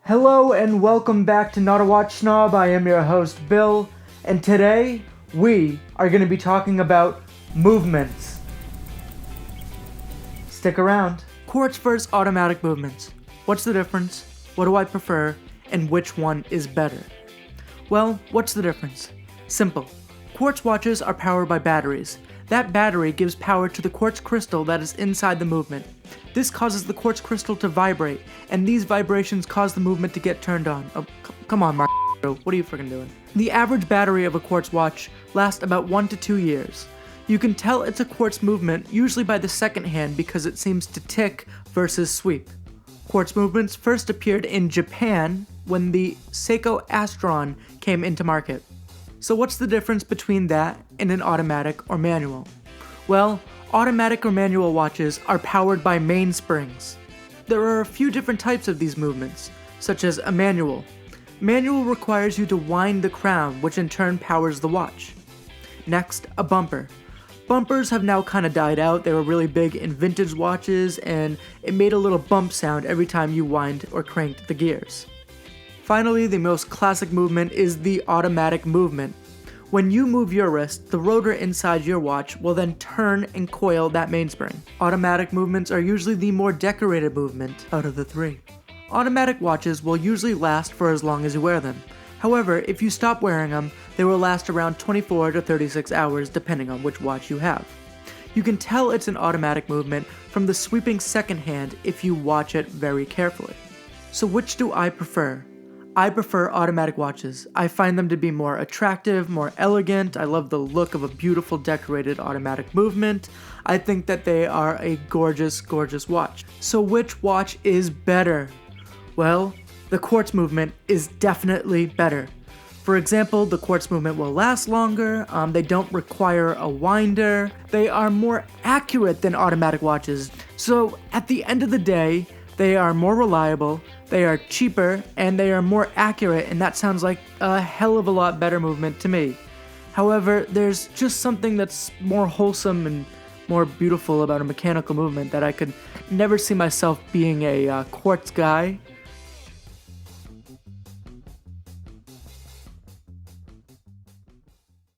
Hello and welcome back to Not a Watch Snob. I am your host Bill, and today we are going to be talking about movements. Stick around. Quartz versus automatic movements. What's the difference? What do I prefer? And which one is better? Well, what's the difference? Simple. Quartz watches are powered by batteries. That battery gives power to the quartz crystal that is inside the movement. This causes the quartz crystal to vibrate, and these vibrations cause the movement to get turned on. Oh, come on, Mark. What are you freaking doing? The average battery of a quartz watch lasts about 1 to 2 years. You can tell it's a quartz movement usually by the second hand because it seems to tick versus sweep. Quartz movements first appeared in Japan when the Seiko Astron came into market. So what's the difference between that and an automatic or manual? Well, automatic or manual watches are powered by mainsprings. There are a few different types of these movements, such as a manual. Manual requires you to wind the crown, which in turn powers the watch. Next, a bumper. Bumpers have now kind of died out. They were really big in vintage watches, and it made a little bump sound every time you wind or cranked the gears. Finally, the most classic movement is the automatic movement. When you move your wrist, the rotor inside your watch will then turn and coil that mainspring. Automatic movements are usually the more decorated movement out of the three. Automatic watches will usually last for as long as you wear them. However, if you stop wearing them, they will last around 24 to 36 hours depending on which watch you have. You can tell it's an automatic movement from the sweeping second hand if you watch it very carefully. So which do I prefer? I prefer automatic watches. I find them to be more attractive, more elegant. I love the look of a beautiful decorated automatic movement. I think that they are a gorgeous, gorgeous watch. So which watch is better? Well, the quartz movement is definitely better. For example, the quartz movement will last longer, they don't require a winder, they are more accurate than automatic watches. So at the end of the day, they are more reliable, they are cheaper, and they are more accurate, and that sounds like a hell of a lot better movement to me. However, there's just something that's more wholesome and more beautiful about a mechanical movement that I could never see myself being a quartz guy.